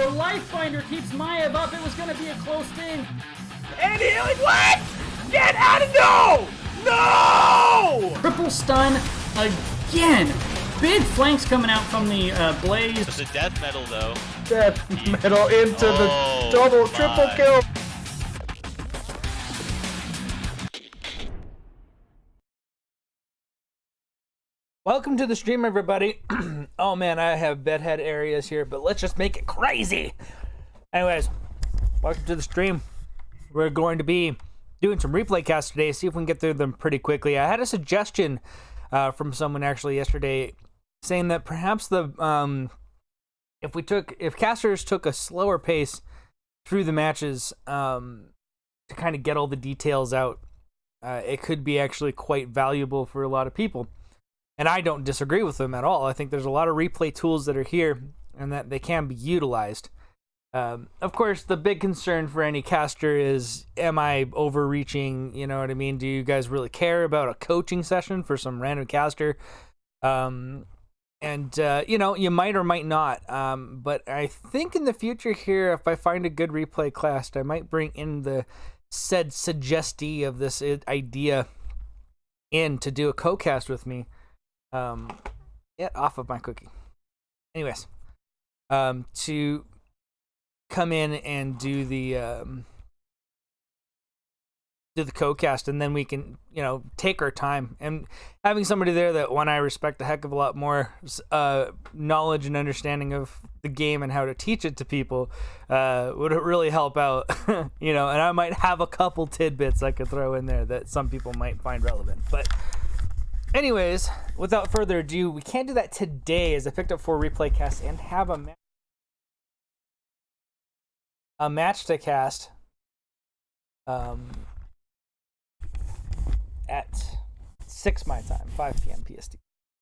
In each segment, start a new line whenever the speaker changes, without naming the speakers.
the life finder keeps Maev up. It was going to be a close thing.
And healing, what? Get out of, no! No!
Triple stun again. Big flanks coming out from the Blaze.
It's a death metal, though.
Death metal into the double, triple kill. Welcome to the stream, everybody. Oh man, I have bedhead areas here, but let's just make it crazy. Anyways, welcome to the stream. We're going to be doing some replay casts today, see if we can get through them pretty quickly. I had a suggestion from someone actually yesterday saying that perhaps if casters took a slower pace through the matches to kind of get all the details out, it could be actually quite valuable for a lot of people. And I don't disagree with them at all. I think there's a lot of replay tools that are here and that they can be utilized. Of course, the big concern for any caster is, am I overreaching? You know what I mean? Do you guys really care about a coaching session for some random caster? You know, you might or might not. But I think in the future here, if I find a good replay class, I might bring in the said suggestee of this idea in to do a co-cast with me. Get off of my cookie. Anyways, to come in and do the co-cast, and then we can, you know, take our time. And having somebody there that, one, I respect a heck of a lot more knowledge and understanding of the game and how to teach it to people would really help out. You know, and I might have a couple tidbits I could throw in there that some people might find relevant. But anyways, without further ado, we can't do that today as I picked up 4 replay casts and have a match to cast at 6 my time, 5 p.m. PST.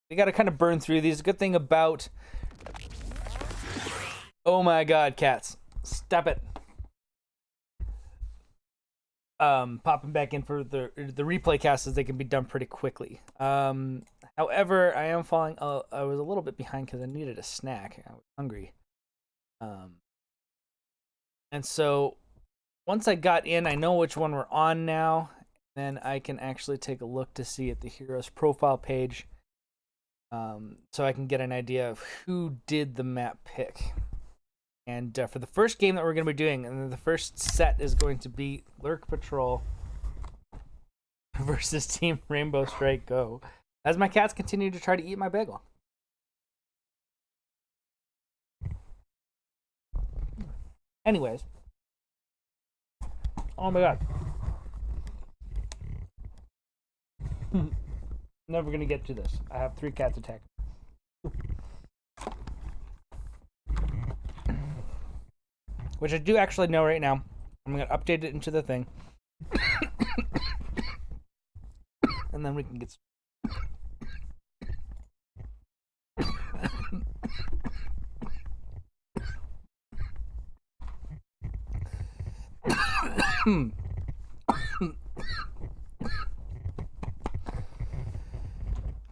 We got to kind of burn through these. Good thing about... Oh my god, cats. Stop it. Popping back in for the replay casts, they can be done pretty quickly. However, I am falling. I was a little bit behind because I needed a snack. I was hungry. And so once I got in, I know which one we're on now. Then I can actually take a look to see at the hero's profile page, so I can get an idea of who did the map pick. And for the first game that we're going to be doing, and the first set is going to be Lurk Patrol versus Team Rainbow Strike Go, as my cats continue to try to eat my bagel. Anyways. Oh my god. Never going to get to this. I have 3 cats attacking. Which I do actually know right now. I'm going to update it into the thing. And then we can get...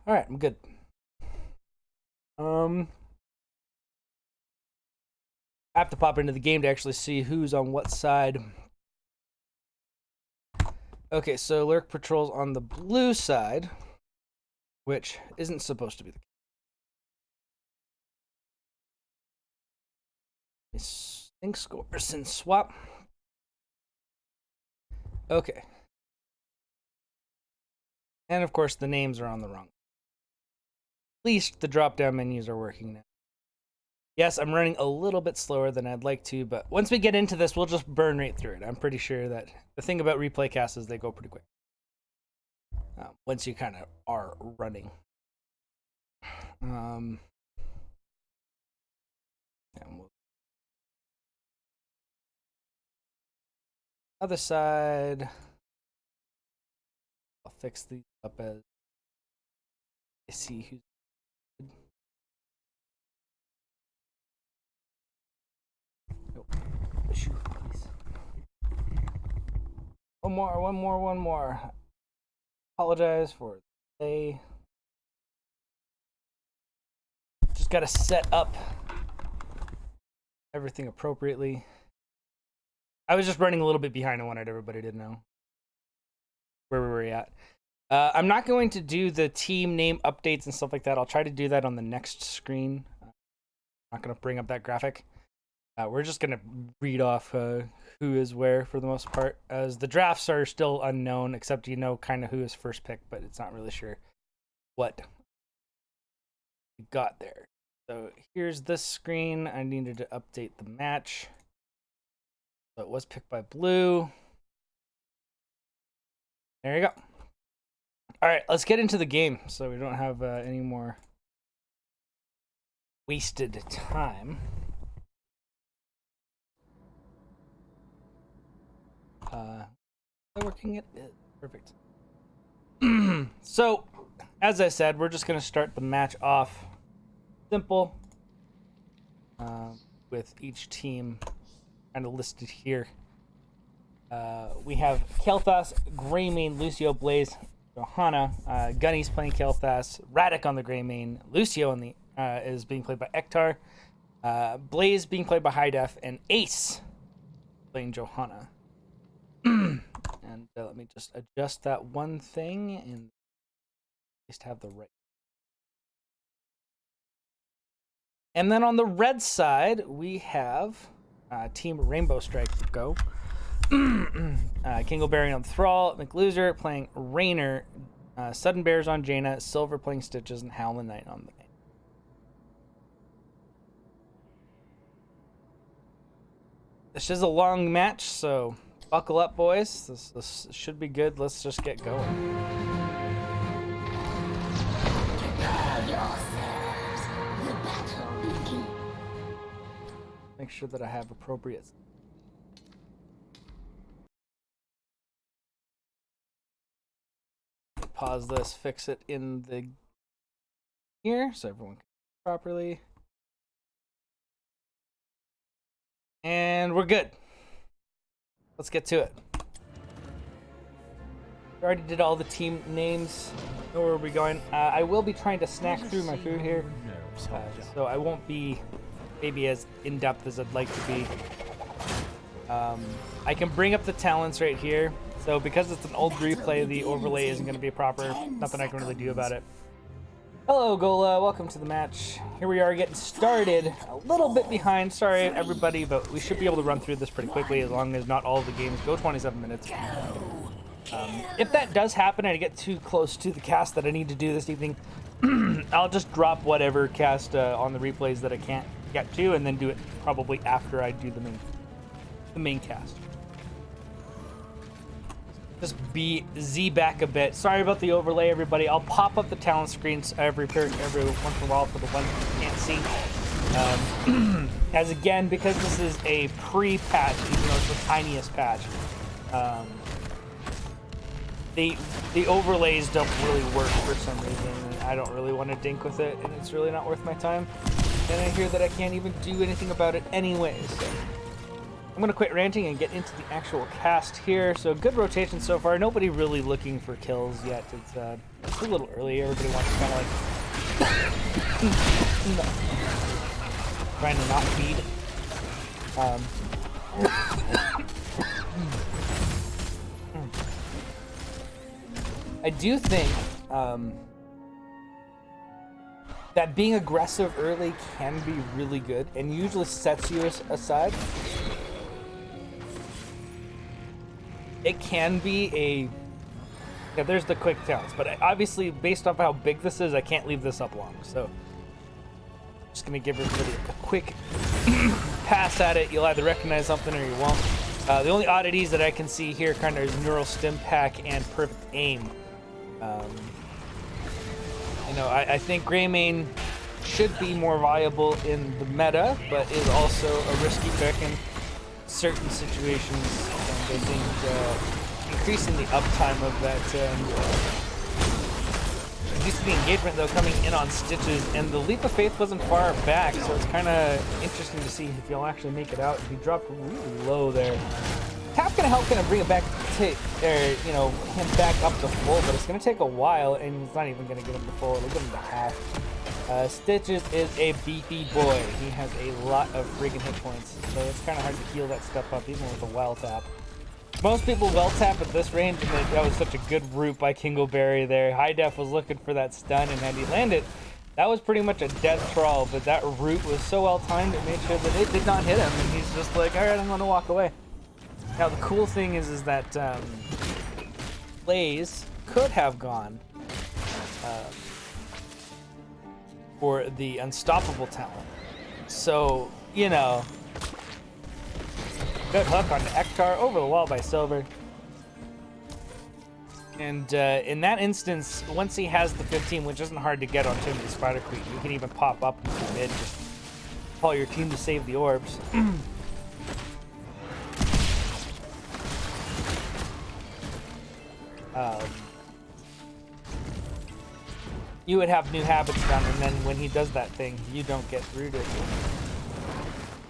Alright, I'm good. I have to pop into the game to actually see who's on what side. Okay, so Lurk Patrol's on the blue side, which isn't supposed to be the case. Sync scores and swap. Okay. And of course, the names are on the wrong. At least the drop-down menus are working now. Yes, I'm running a little bit slower than I'd like to, but once we get into this, we'll just burn right through it. I'm pretty sure that the thing about replay casts is they go pretty quick. Once you kind of are running. Other side. I'll fix these up as I see who's... One more. Apologize for the delay. Just gotta set up everything appropriately. I was just running a little bit behind. I wanted everybody to know where we were at. I'm not going to do the team name updates and stuff like that. I'll try to do that on the next screen. I'm not going to bring up that graphic. We're just going to read off who is where for the most part, as the drafts are still unknown, except you know kind of who is first pick, but it's not really sure what we got there. So here's this screen. I needed to update the match. So it was picked by blue. There you go. All right, let's get into the game so we don't have any more wasted time. Working it? Perfect. So, as I said, we're just going to start the match off simple with each team kind of listed here. We have Kael'thas, Greymane, Lucio, Blaze, Johanna. Gunny's playing Kael'thas. Radic on the Greymane. Lucio on the is being played by Ektar. Blaze being played by High Def, and Ace playing Johanna. And let me just adjust that one thing and just have the right. And then on the red side, we have Team Rainbow Strike go. Kingleberry on Thrall, McLoser playing Raynor, Sudden Bears on Jaina, Silver playing Stitches, and Howlin' Knight on the main. This is a long match, so buckle up, boys. This should be good. Let's just get going. Make sure that I have appropriate. Pause this, fix it in the here so everyone can properly. And we're good. Let's get to it. We already did all the team names. Know where we're going. I will be trying to snack through my food here, so I won't be maybe as in-depth as I'd like to be. I can bring up the talents right here. So because it's an old replay, the overlay isn't going to be proper. Nothing I can really do about it. Hello, Gola. Welcome to the match. Here we are getting started. A little bit behind. Sorry, everybody, but we should be able to run through this pretty quickly as long as not all of the games go 27 minutes. If that does happen and I get too close to the cast that I need to do this evening, I'll just drop whatever cast on the replays that I can't get to and then do it probably after I do the main cast. Just be Z back a bit. Sorry about the overlay, everybody. I'll pop up the talent screens every once in a while for the ones you can't see. As again, because this is a pre-patch, even though it's the tiniest patch, the overlays don't really work for some reason. And I don't really want to dink with it, and it's really not worth my time. And I hear that I can't even do anything about it anyways. So I'm going to quit ranting and get into the actual cast here. So good rotation so far. Nobody really looking for kills yet. It's a little early. Everybody wants to kind of like trying to not feed. I do think that being aggressive early can be really good and usually sets you aside. It can be yeah, there's the quick talents, but obviously based off how big this is, I can't leave this up long. So I'm just gonna give everybody a quick pass at it. You'll either recognize something or you won't. The only oddities that I can see here kind of is Neural Stim Pack and Perfect Aim. You know, I think Greymane should be more viable in the meta, but is also a risky pick in certain situations. And I think increasing the uptime of that used to be engagement though coming in on Stitches, and the Leap of Faith wasn't far back, so it's kind of interesting to see if he'll actually make it out. He dropped really low there. Tap gonna help kind of bring it back to him back up to full, but it's gonna take a while, and he's not even gonna get him to full. It'll get him to half. Stitches is a beefy boy. He has a lot of friggin' hit points, so it's kind of hard to heal that stuff up, even with a well tap. Most people well tap at this range, and that was such a good root by Kingleberry there. High Def was looking for that stun, and had he landed, that was pretty much a dead thrall, but that root was so well timed, it made sure that it did not hit him, and he's just like, alright, I'm gonna walk away. Now, the cool thing is that Blaze could have gone for the unstoppable talent. So, you know, good hook on the Ektar over the wall by Silver. And in that instance, once he has the 15, which isn't hard to get on Timothy Spider Queen, you can even pop up into mid, just call your team to save the orbs. You would have new habits done, and then when he does that thing, you don't get rooted.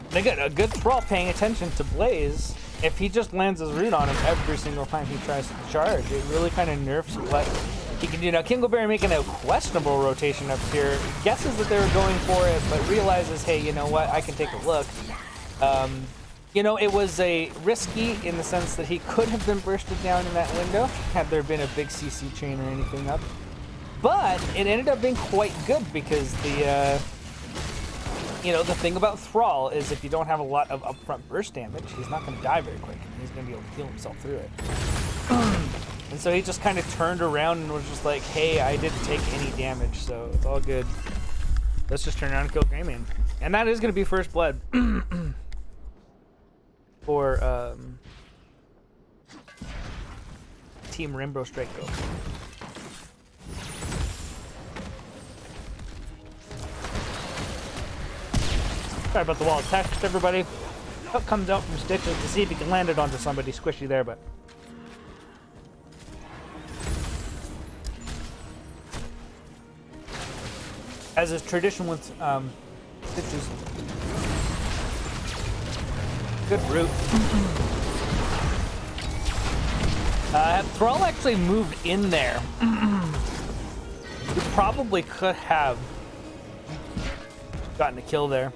They get a good thrall paying attention to Blaze. If he just lands his root on him every single time he tries to charge, it really kind of nerfs what he can do. Now, Kingleberry making a questionable rotation up here, guesses that they were going for it, but realizes, hey, you know what, I can take a look. You know, it was a risky in the sense that he could have been bursted down in that window had there been a big CC chain or anything up. But it ended up being quite good because the, you know, the thing about Thrall is if you don't have a lot of upfront burst damage, he's not going to die very quick. He's going to be able to heal himself through it. And so he just kind of turned around and was just like, hey, I didn't take any damage, so it's all good. Let's just turn around and kill Greymane. And that is going to be first blood. For Team Rainbow Strike Go. Sorry about the wall of text, everybody. Hook comes out from Stitches to see if he can land it onto somebody squishy there, but as is tradition with Stitches. Good root. Thrall actually moved in there. We probably could have gotten a kill there.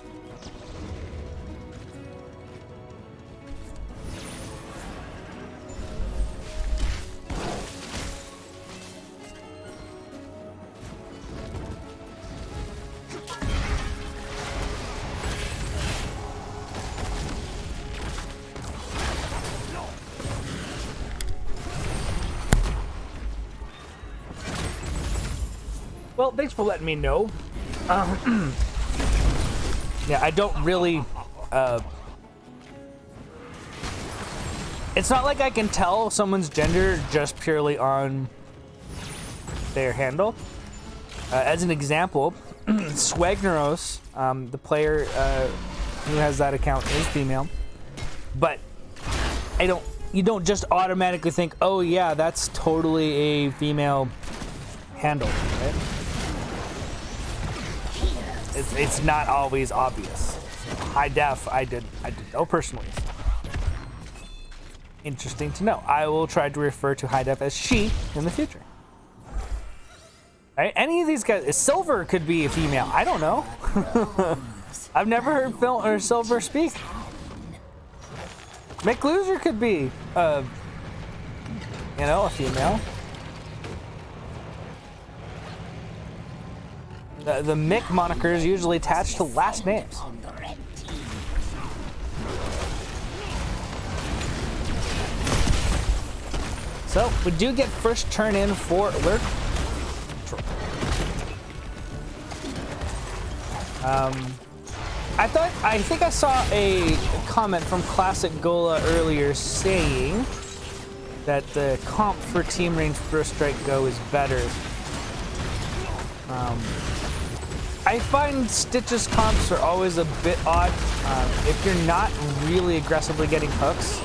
Well, thanks for letting me know. Yeah, I don't really... it's not like I can tell someone's gender just purely on their handle. As an example, Swagneros, the player who has that account, is female. But you don't just automatically think, oh yeah, that's totally a female handle, right? It's not always obvious. High Def, I didn't know personally. Interesting to know. I will try to refer to High Def as she in the future. Right? Any of these guys, Silver could be a female. I don't know. I've never heard Phil or Silver speak. McLoser could be, you know, a female. The Mick moniker is usually attached to last names. So we do get first turn in for Lurk. I think I saw a comment from Classic Gola earlier saying that the comp for Team Range First Strike Go is better. I find Stitch's comps are always a bit odd. If you're not really aggressively getting hooks,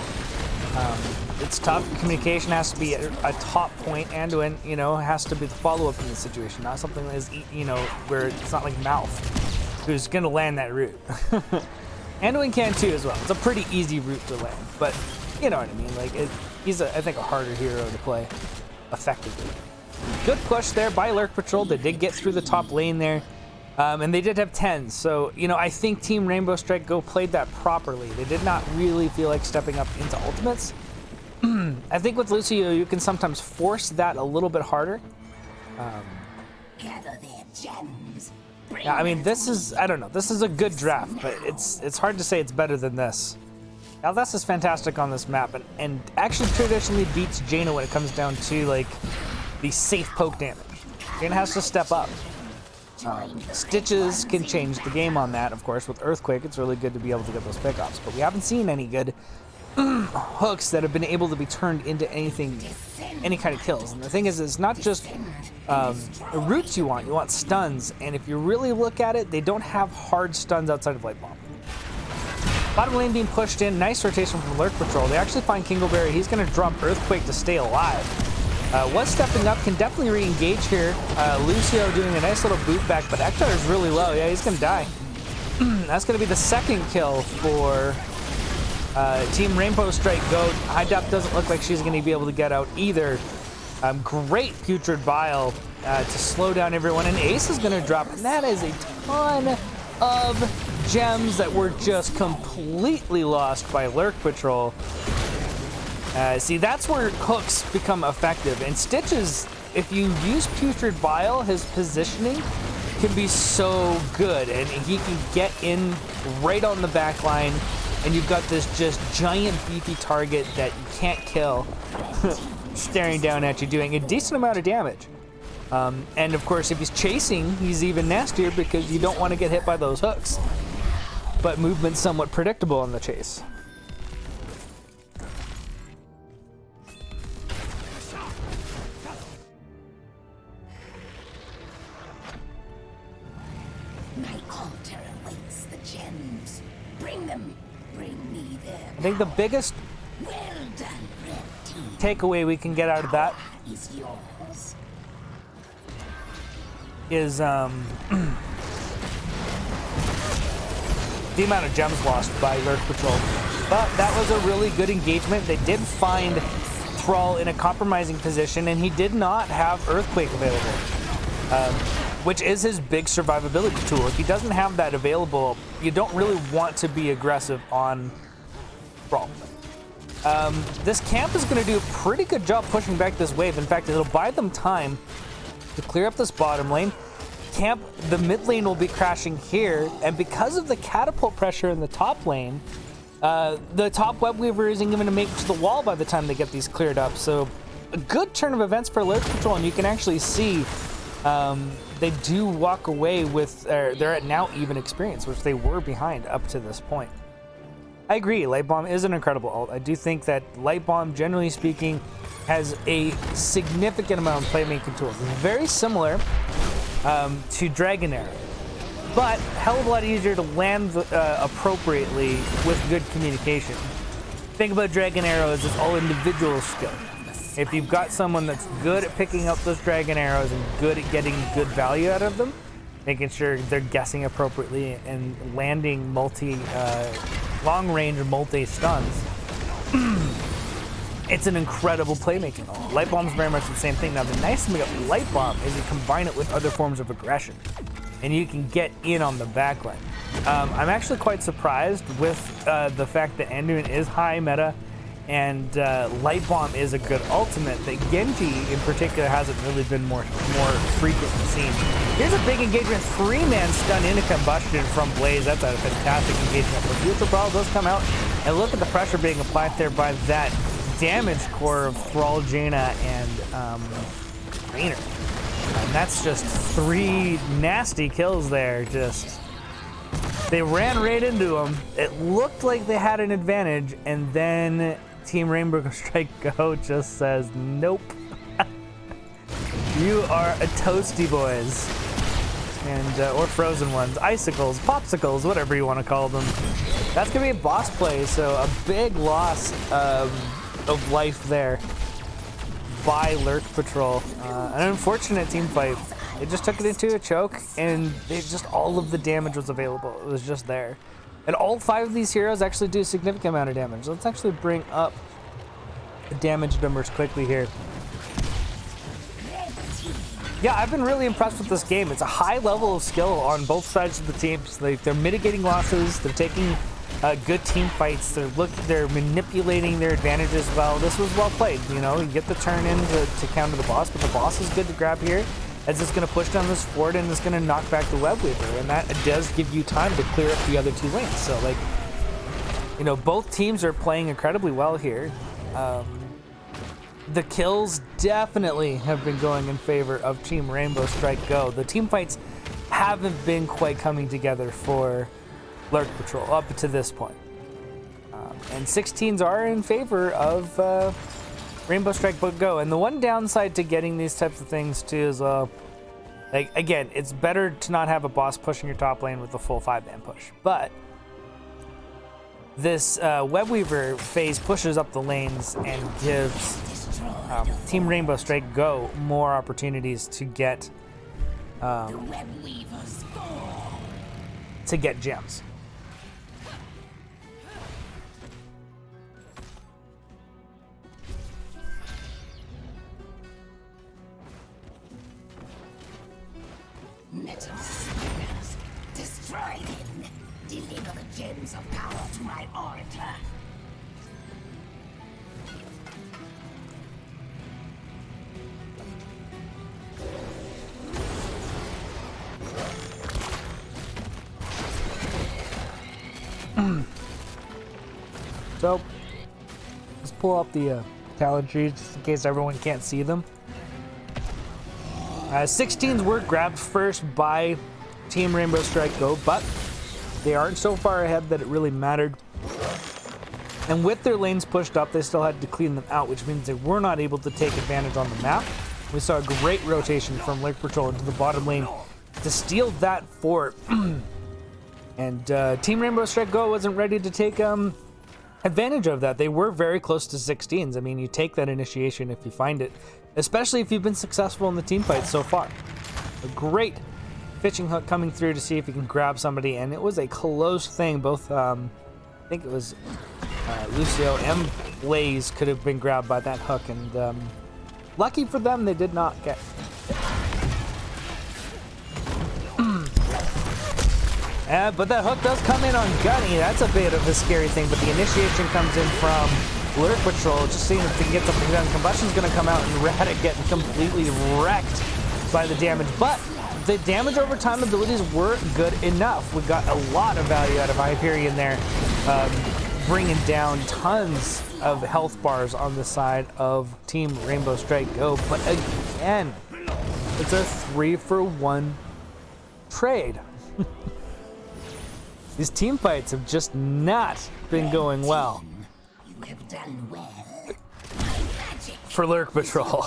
it's tough. Communication has to be a top point. Anduin, you know, has to be the follow-up in this situation, not something that is, you know, where it's not like Mouth, who's gonna land that route. Anduin can too as well. It's a pretty easy route to land, but you know what I mean. Like he's, I think, a harder hero to play effectively. Good push there by Lurk Patrol. They did get through the top lane there. And they did have 10s, so, you know, I think Team Rainbow Strike Go played that properly. They did not really feel like stepping up into ultimates. I think with Lucio, you can sometimes force that a little bit harder.
Gather their gems.
Yeah, I mean, this is, I don't know, this is a good draft, but it's hard to say it's better than this. Now, this is fantastic on this map, and actually traditionally beats Jaina when it comes down to, like, the safe poke damage. Jaina has to step up. Stitches can change the game on that, of course. With Earthquake, it's really good to be able to get those pickoffs, but we haven't seen any good hooks that have been able to be turned into anything, any kind of kills. And the thing is, it's not just roots you want stuns, and if you really look at it, they don't have hard stuns outside of Light Bomb. Bottom lane being pushed in, nice rotation from Lurk Patrol. They actually find Kingleberry. He's going to drop Earthquake to stay alive. Was stepping up, can definitely re-engage here. Lucio doing a nice little boot back, but Ektar is really low. Yeah, he's going to die. That's going to be the second kill for Team Rainbow Strike Go. High Depth doesn't look like she's going to be able to get out either. Great Putrid Bile to slow down everyone, and Ace is going to drop, and that is a ton of gems that were just completely lost by Lurk Patrol. See, that's where hooks become effective. And Stitches, if you use Putrid Bile, his positioning can be so good. And he can get in right on the back line, and you've got this just giant beefy target that you can't kill staring down at you, doing a decent amount of damage. And of course, if he's chasing, he's even nastier because you don't want to get hit by those hooks. But movement's somewhat predictable on the chase. I think the biggest takeaway we can get out of that is the amount of gems lost by Lurk Patrol. But that was a really good engagement. They did find Thrall in a compromising position, and he did not have Earthquake available, which is his big survivability tool. If he doesn't have that available, you don't really want to be aggressive on Thrall. This camp is going to do a pretty good job pushing back this wave. In fact, it'll buy them time to clear up this bottom lane. Camp, the mid lane will be crashing here, and because of the catapult pressure in the top lane, the top web weaver isn't even going to make it to the wall by the time they get these cleared up. So a good turn of events for Lurk Patrol, and you can actually see they do walk away with, they're at now even experience, which they were behind up to this point. I agree, Light Bomb is an incredible ult. I do think that Light Bomb, generally speaking, has a significant amount of playmaking tools. It's very similar to Dragon Arrow, but hell of a lot easier to land appropriately with good communication. The thing about Dragon Arrow is it's all individual skill. If you've got someone that's good at picking up those Dragon Arrows and good at getting good value out of them, making sure they're guessing appropriately and landing long-range multi-stuns, it's an incredible playmaking ult. Light Bomb's very much the same thing. Now, the nice thing about Light Bomb is you combine it with other forms of aggression, and you can get in on the backline. I'm actually quite surprised with the fact that Anduin is high meta, and Light Bomb is a good ultimate, that Genji in particular hasn't really been more frequently seen. Here's a big engagement, 3-man stun into combustion from Blaze. That's a fantastic engagement. But Future Brawl does come out, and look at the pressure being applied there by that damage core of Thrall, Jaina, and Rainer. And that's just 3 nasty kills there. Just, they ran right into him. It looked like they had an advantage, and then Team Rainbow Strike Go just says, nope. You are a toasty, boys. And, or frozen ones, icicles, popsicles, whatever you want to call them. That's going to be a boss play, so a big loss of life there by Lurk Patrol. An unfortunate team fight. They just took it into a choke, and all of the damage was available. It was just there. And all 5 of these heroes actually do a significant amount of damage. Let's actually bring up the damage numbers quickly here. Yeah, I've been really impressed with this game. It's a high level of skill on both sides of the teams. They're mitigating losses. They're taking good team fights. They're manipulating their advantages well. This was well played. You know, you get the turn in to counter the boss, but the boss is good to grab here, as it's going to push down this fort and it's going to knock back the web weaver, and that does give you time to clear up the other two lanes. So, like, you know, both teams are playing incredibly well here. The kills definitely have been going in favor of Team Rainbow Strike Go. The team fights haven't been quite coming together for Lurk Patrol up to this point. And 16s are in favor of Rainbow Strike Go. And the one downside to getting these types of things too is, like, again, it's better to not have a boss pushing your top lane with a full 5-man push. But this Web Weaver phase pushes up the lanes and gives Team Rainbow Strike Go more opportunities to get gems.
Nexus, destroy them. Deliver the gems of power to my orator.
So, let's pull up the talent trees just in case everyone can't see them. 16s were grabbed first by Team Rainbow Strike Go, but they aren't so far ahead that it really mattered. And with their lanes pushed up, they still had to clean them out, which means they were not able to take advantage on the map. We saw a great rotation from Lurk Patrol into the bottom lane to steal that fort. And Team Rainbow Strike Go wasn't ready to take advantage of that. They were very close to 16s. I mean, you take that initiation if you find it, especially if you've been successful in the team fight so far. A great fishing hook coming through to see if you can grab somebody, and it was a close thing. Both, I think it was Lucio and Blaze could have been grabbed by that hook, and lucky for them, they did not get. But that hook does come in on Gunny. That's a bit of a scary thing, but the initiation comes in from Lurk Patrol, just seeing if they can get something done. Combustion's going to come out, and Radic getting completely wrecked by the damage. But the damage over time abilities were good enough. We got a lot of value out of Hyperion there, bringing down tons of health bars on the side of Team Rainbow Strike Go. But again, it's a 3-for-1 trade. These team fights have just not been going well
You have done well.
for Lurk Patrol.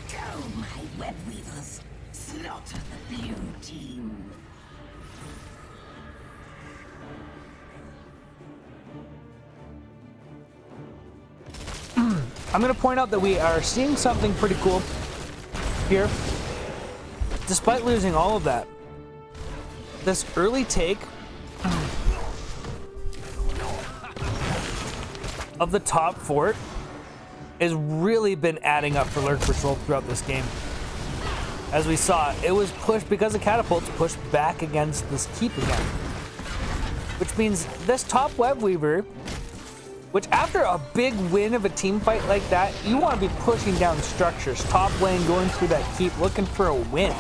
Go, my web weavers. Slaughter the blue team.
I'm going to point out that we are seeing something pretty cool here. Despite losing all of that, this early take of the top fort has really been adding up for Lurk Patrol throughout this game. As we saw, it was pushed because of catapults, pushed back against this keep again. Which means this top web weaver, which after a big win of a team fight like that, you want to be pushing down structures, top lane, going through that keep, looking for a win.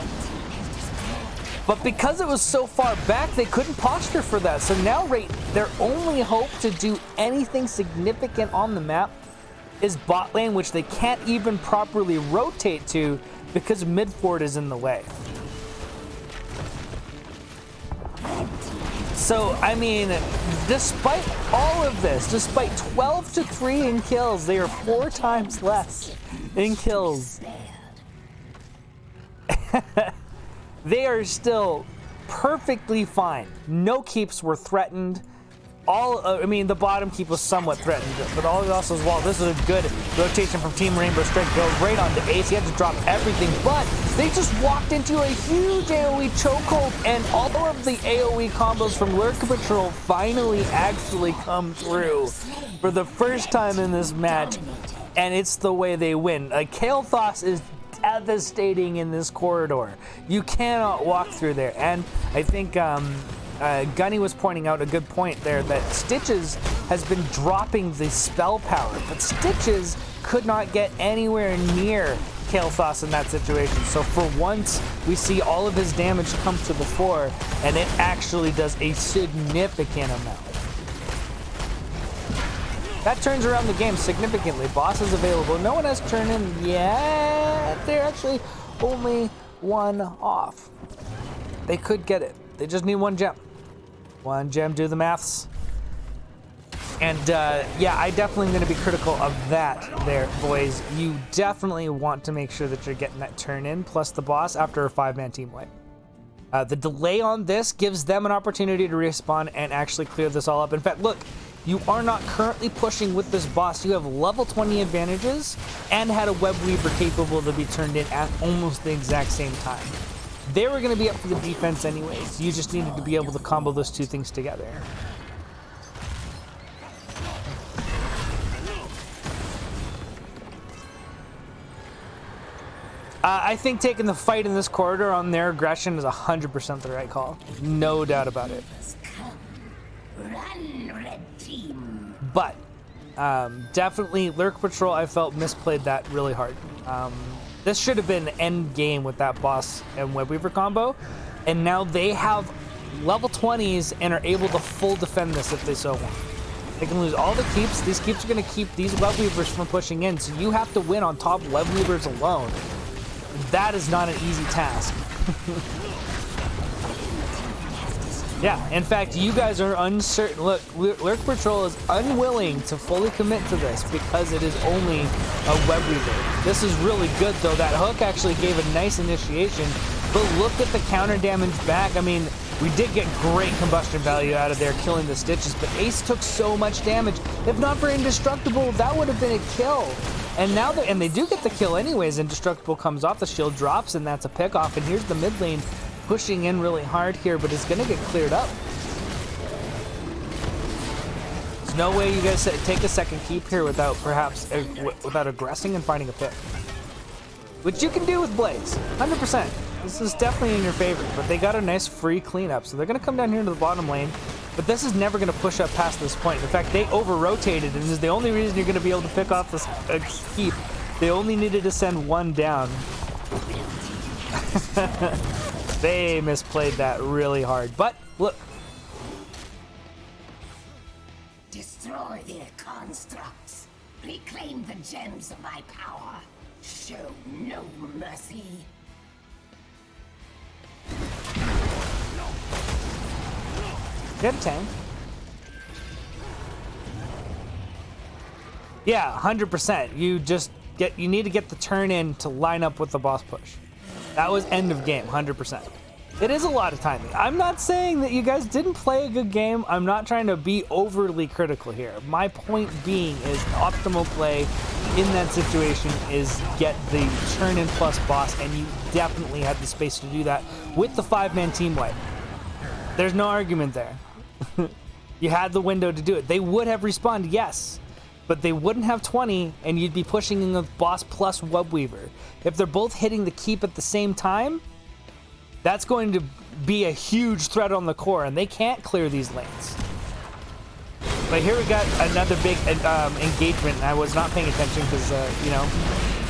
But because it was so far back, they couldn't posture for that. So now their only hope to do anything significant on the map is bot lane, which they can't even properly rotate to because mid fort is in the way. So, I mean, despite all of this, despite 12-3 in kills, they are 4 times less in kills. They are still perfectly fine. No keeps were threatened. The bottom keep was somewhat threatened, but all else as well. This is a good rotation from Team Rainbow Strike. Goes right on to Ace. He had to drop everything, but They just walked into a huge AoE chokehold, and all of the AoE combos from Lurk Patrol finally actually come through for the first time in this match, and it's the way they win. Like, Kael'thas is devastating in this corridor. You cannot walk through there, and I think Gunny was pointing out a good point there that Stitches has been dropping the spell power, but Stitches could not get anywhere near Kael'thas in that situation. So for once, we see all of his damage come to the fore, and it actually does a significant amount. That turns around the game significantly. Boss is available. No one has turned in yet. They're actually only one off. They could get it. They just need one gem. One gem, do the maths. And yeah, I definitely am going to be critical of that there, boys. You definitely want to make sure that you're getting that turn in plus the boss after a 5-man team wipe. The delay on this gives them an opportunity to respawn and actually clear this all up. In fact, look, you are not currently pushing with this boss. You have level 20 advantages and had a Web Weaver capable to be turned in at almost the exact same time. They were going to be up for the defense anyways. You just needed to be able to combo those two things together. I think taking the fight in this corridor on their aggression is 100% the right call. No doubt about it.
Run, red team.
But definitely Lurk Patrol, I felt misplayed that really hard. This should have been end game with that boss and Web Weaver combo, and now they have level 20s and are able to full defend this if they so want. They can lose all the keeps. These keeps are going to keep these Web Weavers from pushing in, so you have to win on top Web Weavers alone. That is not an easy task. Yeah, in fact, you guys are uncertain. Look, Lurk Patrol is unwilling to fully commit to this because it is only a Web Weaver. This is really good, though. That hook actually gave a nice initiation, but look at the counter damage back. I mean, we did get great combustion value out of there, killing the Stitches, but Ace took so much damage. If not for Indestructible, that would have been a kill. And now, and they do get the kill anyways. Indestructible comes off, the shield drops, and that's a pickoff. And here's the mid lane pushing in really hard here, but it's going to get cleared up. There's no way you guys take a second keep here without perhaps without aggressing and finding a pick, which you can do with Blaze, 100%. This is definitely in your favor, but they got a nice free cleanup, so they're going to come down here into the bottom lane. But this is never going to push up past this point. In fact, they over-rotated, and this is the only reason you're going to be able to pick off this keep. They only needed to send one down. They misplayed that really hard. But, look.
Destroy their constructs. Reclaim the gems of my power. Show no mercy.
Get a tank. Yeah, 100%. You need to get the turn in to line up with the boss push. That was end of game, 100%. It is a lot of timing. I'm not saying that you guys didn't play a good game. I'm not trying to be overly critical here. My point being is optimal play in that situation is get the turn in plus boss, and you definitely had the space to do that with the 5-man team wipe. There's no argument there. You had the window to do it. They would have respawned, yes, but they wouldn't have 20, and you'd be pushing in the boss plus Web Weaver. If they're both hitting the keep at the same time, that's going to be a huge threat on the core, and they can't clear these lanes. But here we got another big engagement, and I was not paying attention because, you know,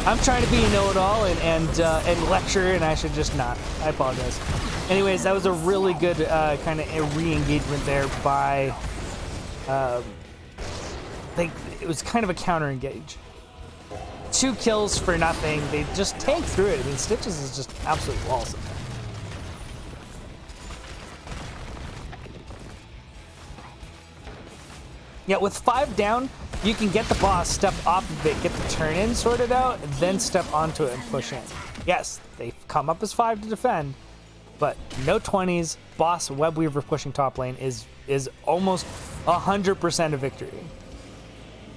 I'm trying to be a know-it-all and lecture, and I should just not. I apologize. Anyways, that was a really good kind of re-engagement there by, I think it was kind of a counter-engage. 2 kills for nothing. They just tanked through it. I mean, Stitches is just absolutely awesome. Yeah, with 5 down, you can get the boss, step off of it, get the turn in sorted out, and then step onto it and push in. Yes, they come up as 5 to defend, but no 20s, boss, Web Weaver pushing top lane is almost 100% a victory.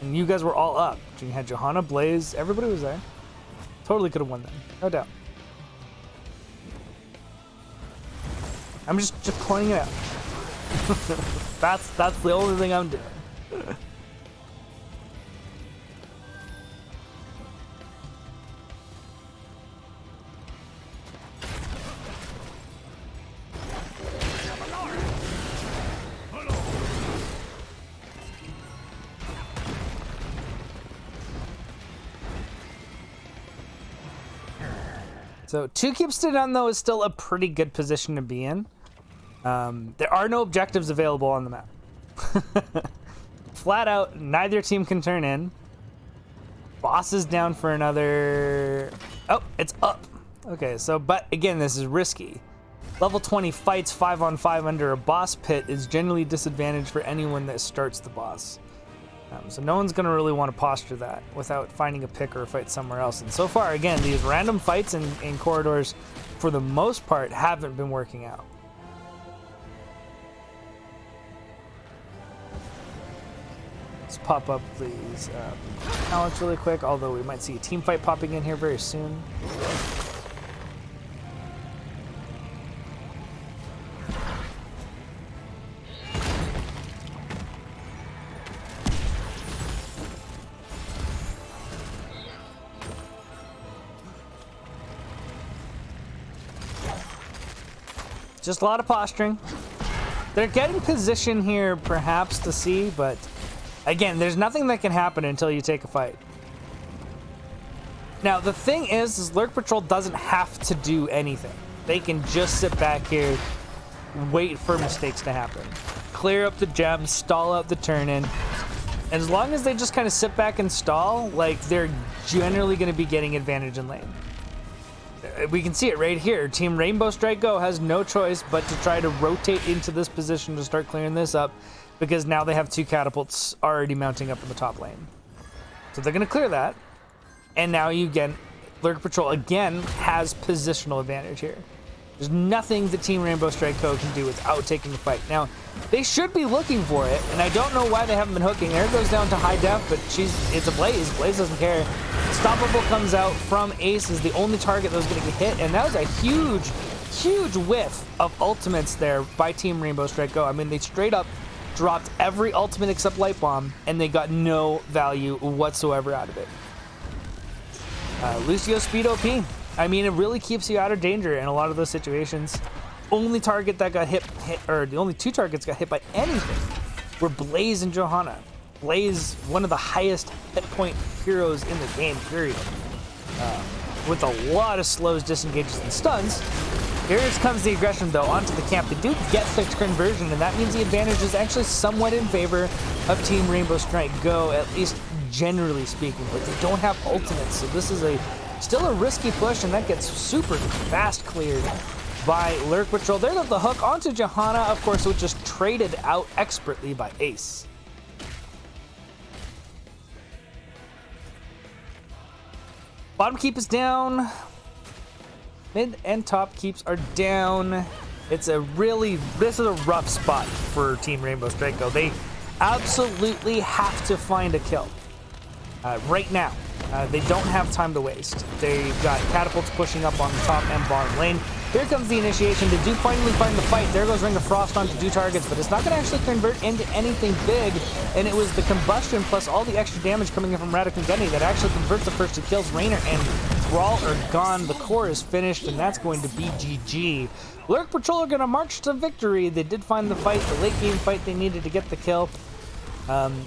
And you guys were all up. You had Johanna, Blaze, everybody was there. Totally could have won them, no doubt. I'm just pointing it out. That's the only thing I'm doing. So 2 keeps to none, though, is still a pretty good position to be in. There are no objectives available on the map. Flat out, neither team can turn in. Boss is down for another... Oh, it's up. Okay, so, but again, this is risky. Level 20 fights 5-on-5 under a boss pit is generally disadvantaged for anyone that starts the boss. So no one's going to really want to posture that without finding a pick or a fight somewhere else. And so far, again, these random fights in corridors, for the most part, haven't been working out. Let's pop up these talents really quick, although we might see a team fight popping in here very soon. Just a lot of posturing. They're getting position here, perhaps, to see, but again, there's nothing that can happen until you take a fight. Now, the thing is Lurk Patrol doesn't have to do anything. They can just sit back here, wait for mistakes to happen. Clear up the gems, stall out the turn-in. And as long as they just kind of sit back and stall, like, they're generally going to be getting advantage in lane. We can see it right here. Team Rainbow Strike Go has no choice but to try to rotate into this position to start clearing this up, because now they have 2 catapults already mounting up in the top lane. So they're going to clear that. And now you again, Lurk Patrol again has positional advantage here. There's nothing the Team Rainbow Strike Co. can do without taking the fight. Now, they should be looking for it, and I don't know why they haven't been hooking. Air goes down to high def, but it's a Blaze. Blaze doesn't care. Stoppable comes out from Ace is the only target that was going to get hit, and that was a huge whiff of ultimates there by Team Rainbow Strike Go. I mean, they straight up dropped every ultimate except Light Bomb, and they got no value whatsoever out of it. Lucio's speed OP. I mean, it really keeps you out of danger in a lot of those situations. Only target that got hit, or the only 2 targets got hit by anything were Blaze and Johanna. Blaze, one of the highest hit point heroes in the game, period. With a lot of slows, disengages, and stuns. Here comes the aggression, though, onto the camp. They do get the conversion, and that means the advantage is actually somewhat in favor of Team Rainbow Strike Go, at least generally speaking, but they don't have ultimates, so this is still a risky push, and that gets super fast cleared by Lurk Patrol. There goes the hook onto Johanna, of course, which is traded out expertly by Ace. Bottom keep is down. Mid and top keeps are down. This is a rough spot for Team Rainbow Strike Go. They absolutely have to find a kill right now. They don't have time to waste. They've got catapults pushing up on the top and bottom lane. Here comes the initiation. They do finally find the fight. There goes Ring of Frost onto 2 targets, but it's not going to actually convert into anything big. And it was the combustion plus all the extra damage coming in from Radical Gunny that actually converts the first 2 kills. Rainer and Thrall are gone. The core is finished, and that's going to be GG. Lurk Patrol are going to march to victory. They did find the fight, the late game fight they needed to get the kill.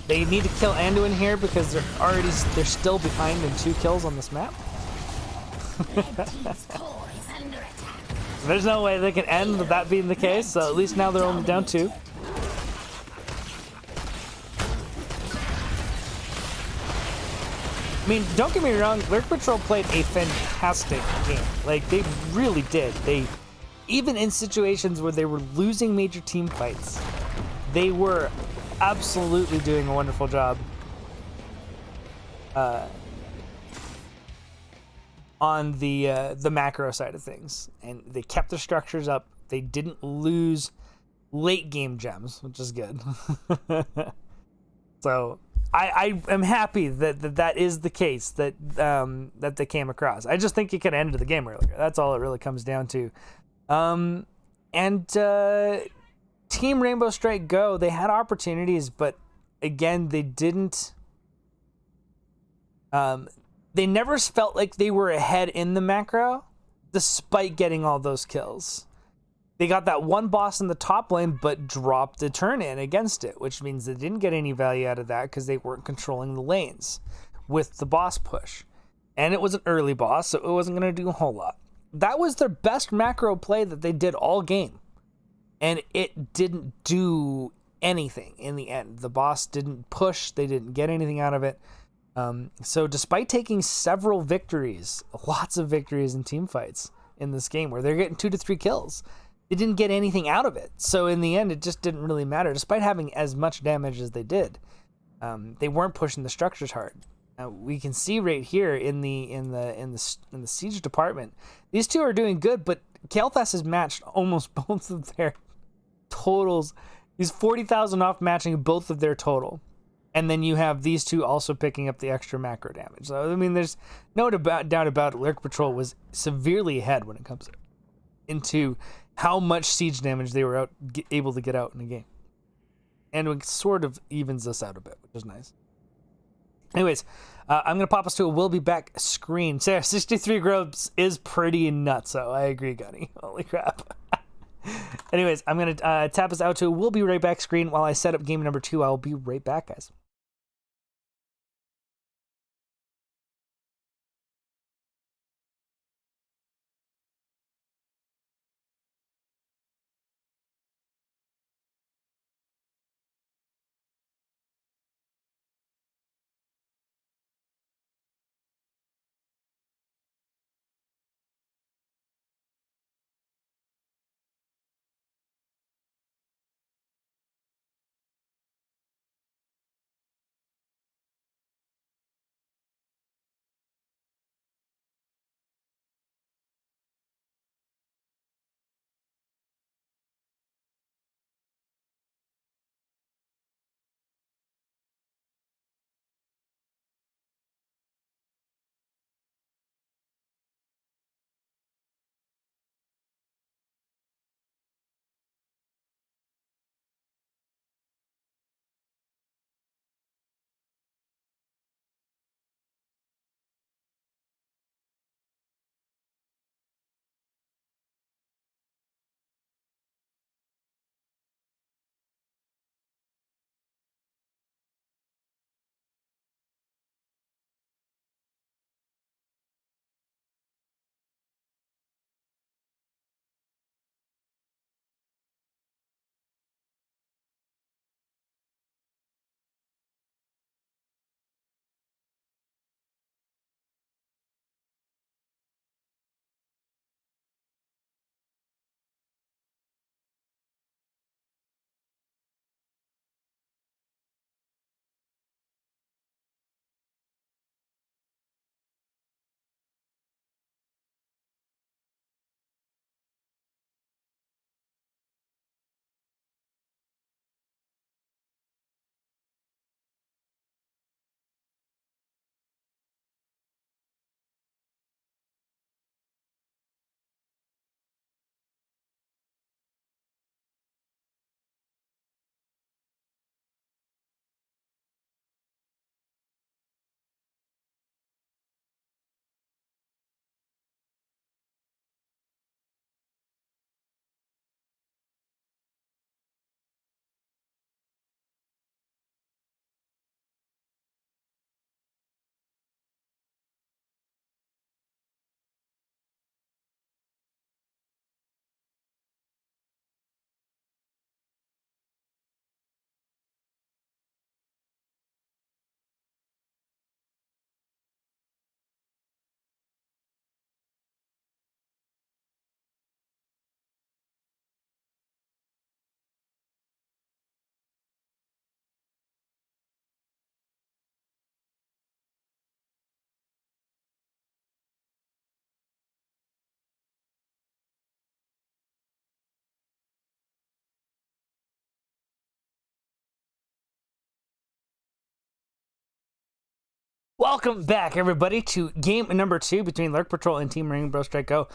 They need to kill Anduin here because they're still behind in 2 kills on this map. There's no way they can end with that being the case, so at least now they're only down 2. I mean, don't get me wrong, Lurk Patrol played a fantastic game. Like, they really did. Even in situations where they were losing major team fights, they were absolutely doing a wonderful job on the macro side of things, and they kept their structures up. They didn't lose late game gems, which is good. So I am happy that is the case that they came across. I just think you could have ended the game earlier. That's all it really comes down to. And Team Rainbow Strike Go, they had opportunities, but again, they didn't. They never felt like they were ahead in the macro, despite getting all those kills. They got that one boss in the top lane, but dropped a turn in against it, which means they didn't get any value out of that because they weren't controlling the lanes with the boss push. And it was an early boss, so it wasn't going to do a whole lot. That was their best macro play that they did all game. And it didn't do anything in the end. The boss didn't push. They didn't get anything out of it. So despite taking several victories, lots of victories in team fights in this game where they're getting 2 to 3 kills, they didn't get anything out of it. So in the end, it just didn't really matter. Despite having as much damage as they did, they weren't pushing the structures hard. We can see right here in the siege department, these two are doing good, but Kael'thas has matched almost both of their totals. He's 40,000 off matching both of their total. And then you have these two also picking up the extra macro damage. So, I mean, there's no doubt about it. Lurk Patrol was severely ahead when it comes into how much siege damage they were able to get out in the game. And it sort of evens us out a bit, which is nice. Anyways, I'm going to pop us to a We'll Be Back screen. So 63 growths is pretty nuts, so I agree, Gunny. Holy crap. Anyways, I'm going to tap us out to a We'll Be Right Back screen while I set up game number 2. I'll be right back, guys. Welcome back, everybody, to game number 2 between Lurk Patrol and Team Rainbow Strike Go.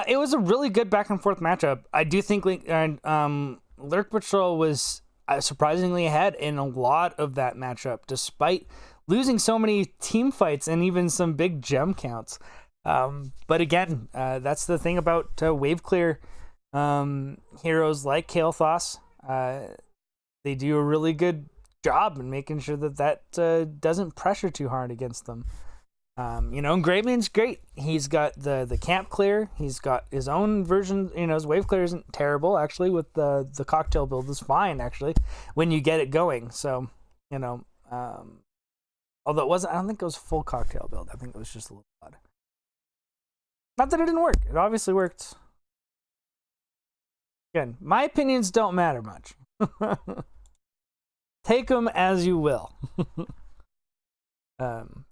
It was a really good back and forth matchup. I do think Lurk Patrol was surprisingly ahead in a lot of that matchup, despite losing so many team fights and even some big gem counts. But again, that's the thing about wave clear heroes like Kael'thas. They do a really good job in making sure that doesn't pressure too hard against them. And Greymann's great. He's got the camp clear. He's got his own version. His wave clear isn't terrible actually. With the cocktail build is fine actually when you get it going. So although it wasn't, I don't think it was full cocktail build. I think it was just a little odd. Not that it didn't work. It obviously worked. Again, my opinions don't matter much. Take them as you will.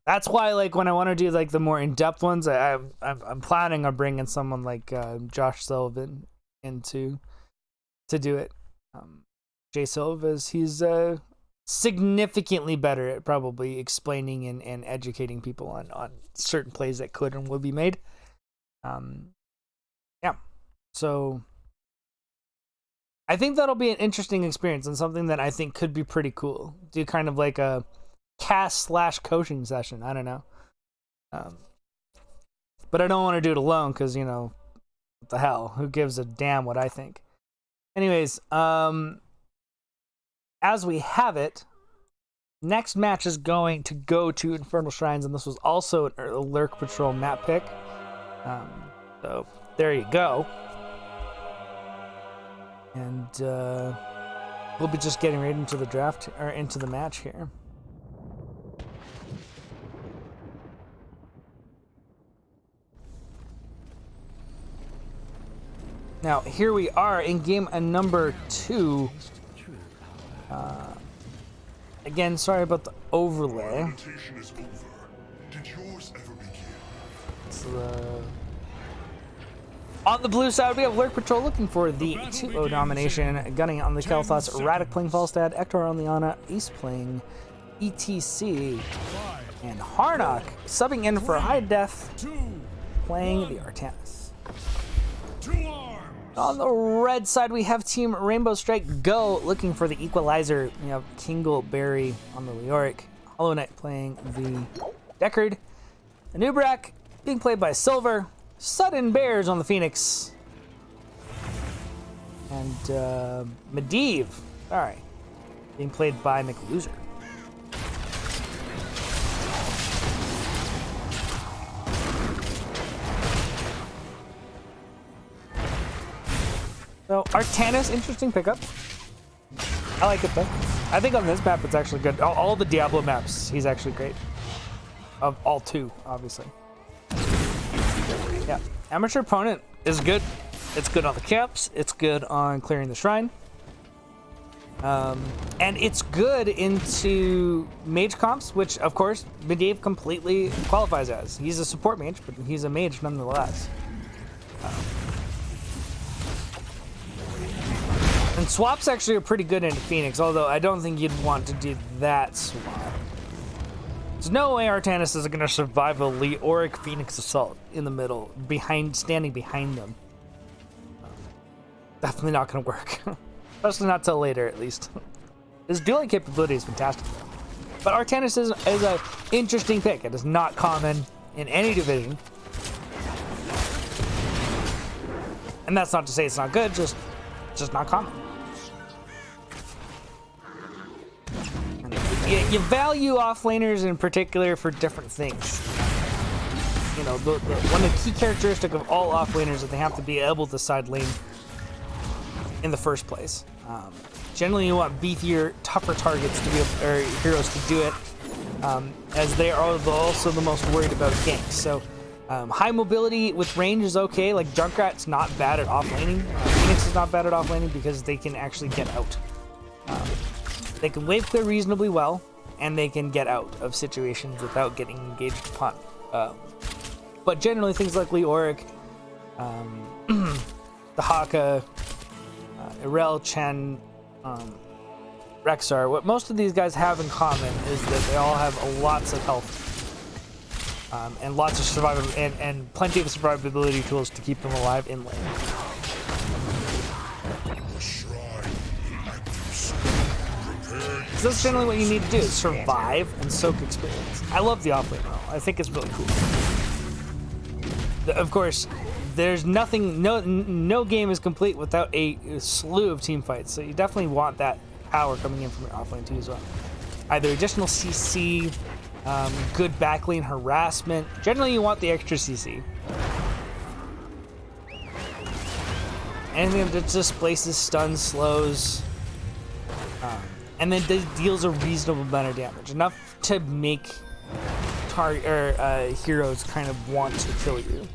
That's why, like, when I want to do like the more in-depth ones, I'm planning on bringing someone like Josh Sullivan into to do it. Jay Silva's he's significantly better at probably explaining and educating people on certain plays that could and would be made. Yeah, so I think that'll be an interesting experience and something that I think could be pretty cool. Do kind of like a cast/coaching session. I don't know. But I don't want to do it alone because, what the hell? Who gives a damn what I think? Anyways, as we have it, next match is going to go to Infernal Shrines, and this was also a Lurk Patrol map pick. So there you go. And we'll be just getting right into the draft, or into the match here. Now, here we are in game number 2. Again, sorry about the overlay. On the blue side, we have Lurk Patrol looking for the 2-0 domination. Gunning on the Kael'thas, Radic playing Falstad, Ektor on Liana, Ace playing ETC, and Harnock subbing in for High Death, playing the Artanis. On the red side, we have Team Rainbow Strike Go looking for the Equalizer. We have Kingleberry on the Leoric, Hollow Knight playing the Deckard, Anubrak being played by Silver, Sudden Bears on the Phoenix, and Medivh, being played by McLoser. So Artanis, interesting pickup. I like it though. I think on this map it's actually good. All the Diablo maps, he's actually great. Of all 2, obviously. Yeah, Amateur Opponent is good. It's good on the camps. It's good on clearing the shrine. And it's good into mage comps, which of course Medivh completely qualifies as. He's a support mage, but he's a mage nonetheless. And swaps actually are pretty good into Phoenix, although I don't think you'd want to do that swap. There's no way Artanis is going to survive a Leoric Phoenix Assault in the middle, standing behind them. Definitely not going to work. Especially not till later, at least. His dueling capability is fantastic, though. But Artanis is an interesting pick. It is not common in any division. And that's not to say it's not good, just not common. You value offlaners in particular for different things. One of the key characteristics of all offlaners is that they have to be able to side lane in the first place. Generally, you want beefier, tougher targets to be or heroes to do it, as they are also the most worried about ganks. So, high mobility with range is okay. Like Junkrat's not bad at offlaning. Phoenix is not bad at offlaning because they can actually get out. They can wave clear reasonably well, and they can get out of situations without getting engaged upon. But generally, things like Leoric, the Haka, Irel, Chen, Rexar, what most of these guys have in common is that they all have lots of health. and lots of survival and plenty of survivability tools to keep them alive in lane. So that's generally what you need to do, is survive and soak experience. I love the offlane role. I think it's really cool. Of course, there's nothing, no game is complete without a slew of team fights, so you definitely want that power coming in from your offlane too as well. Either additional CC, good backlane harassment. Generally, you want the extra CC. Anything that displaces, stuns, slows, and then deals a reasonable amount of damage, enough to make heroes kind of want to kill you.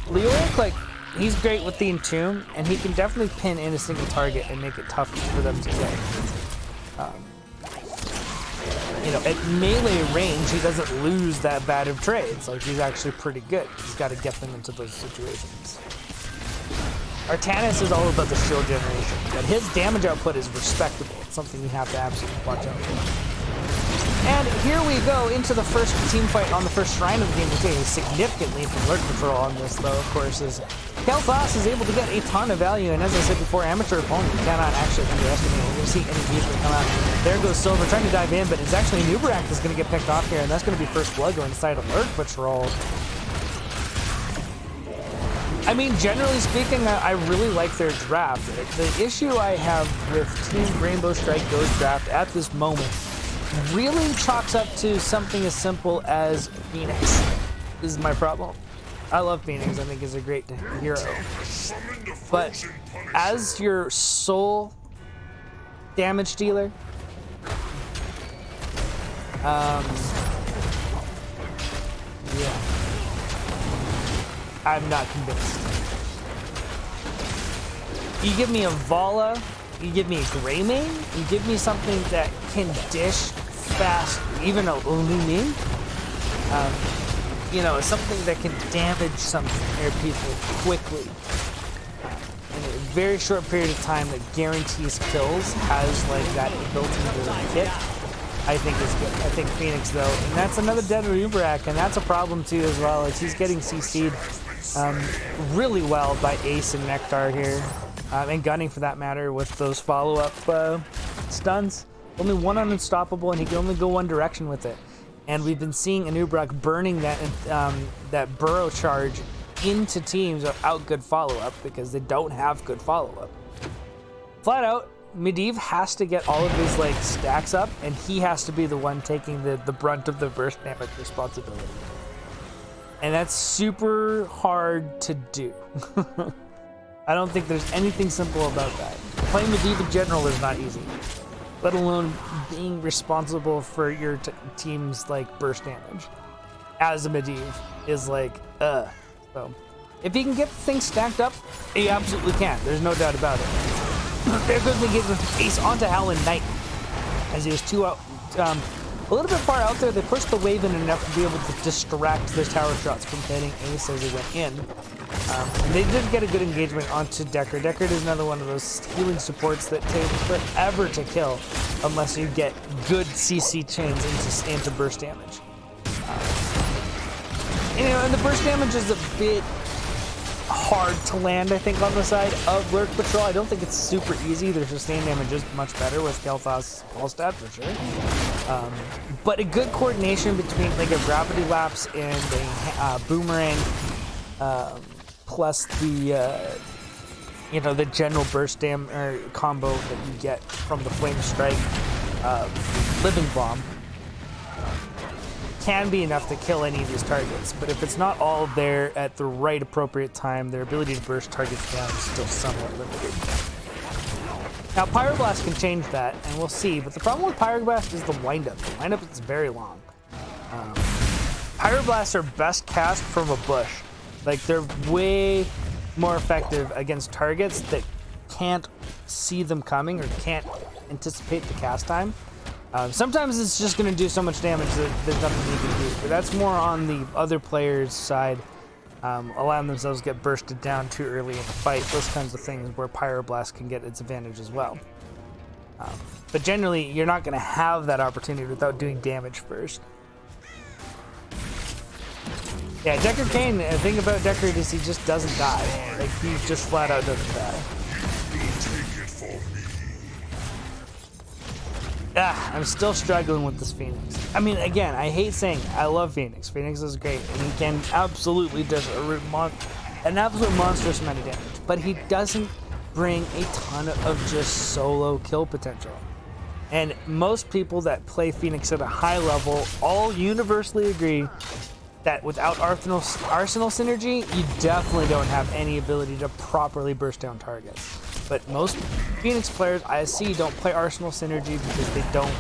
Lurk, like, he's great with the Entomb, and he can definitely pin in a single target and make it tough for them to kill. You know, at melee range, he doesn't lose that bad of trades. Like, he's actually pretty good. He's got to get them into those situations. Artanis is all about the shield generation, but his damage output is respectable. It's something you have to absolutely watch out for. And here we go into the first team fight on the first shrine of the game. We're taking significantly from Lurk Patrol on this, though, of course, is Kel'Thas is able to get a ton of value, and as I said before, amateur opponent cannot actually underestimate it. You're going to see any engagement come out. There goes Silver trying to dive in, but it's actually Nubarak that's going to get picked off here, and that's going to be first blood going inside of Lurk Patrol. I mean, generally speaking, I really like their draft. The issue I have with Team Rainbow Strike Go's draft at this moment really chalks up to something as simple as Phoenix. This is my problem. I love Phoenix. I think he's a great hero. But as your sole damage dealer, yeah, I'm not convinced. You give me a Vala, you give me a Greymane, you give me something that can dish fast, even a Lumi, you know, something that can damage some air people quickly in a very short period of time that guarantees kills, has like that built-in kit. I think is good. I think Phoenix though, and that's another dead Uberak, and that's a problem too as well, as he's getting CC'd really well by Ace and Nectar here, and Gunning for that matter with those follow-up stuns. Only one on Unstoppable, and he can only go one direction with it. And we've been seeing Anubrak burning that burrow charge into teams without good follow-up because they don't have good follow-up. Flat out, Medivh has to get all of his like stacks up, and he has to be the one taking the brunt of the burst damage responsibility. And that's super hard to do. I don't think there's anything simple about that. Playing Medivh in general is not easy, let alone being responsible for your team's like burst damage as a Medivh is like, So if he can get things stacked up, he absolutely can. There's no doubt about it. There goes the engagement with Ace onto Howlin' Knight, as he was too out, a little bit far out there. They pushed the wave in enough to be able to distract their tower shots from hitting Ace as he went in. They did get a good engagement onto Deckard. Deckard is another one of those healing supports that take forever to kill unless you get good CC chains into burst damage. And the burst damage is a bit hard to land, I think, on the side of Lurk Patrol. I don't think it's super easy. Their sustained damage is much better with Kel'Thas Falstad for sure. But a good coordination between like a gravity lapse and a boomerang, plus the the general burst combo that you get from the Flame Strike Living Bomb can be enough to kill any of these targets, but if it's not all there at the right appropriate time, their ability to burst targets down is still somewhat limited. Now, Pyroblast can change that, and we'll see, but the problem with Pyroblast is the windup. The windup is very long. Pyroblasts are best cast from a bush. Like, they're way more effective against targets that can't see them coming or can't anticipate the cast time. Sometimes it's just going to do so much damage that there's nothing you can do, but that's more on the other player's side, allowing themselves to get bursted down too early in the fight, those kinds of things where Pyroblast can get its advantage as well. But generally, you're not going to have that opportunity without doing damage first. Yeah, Decker Kane, the thing about Decker is he just doesn't die. Like, he just flat out doesn't die. I'm still struggling with this Phoenix. I mean, again, I hate saying it. I love Phoenix. Phoenix is great, and he can absolutely does an absolute monstrous amount of damage. But he doesn't bring a ton of just solo kill potential. And most people that play Phoenix at a high level all universally agree that without Arsenal synergy, you definitely don't have any ability to properly burst down targets. But most Phoenix players I see don't play Arsenal synergy because they don't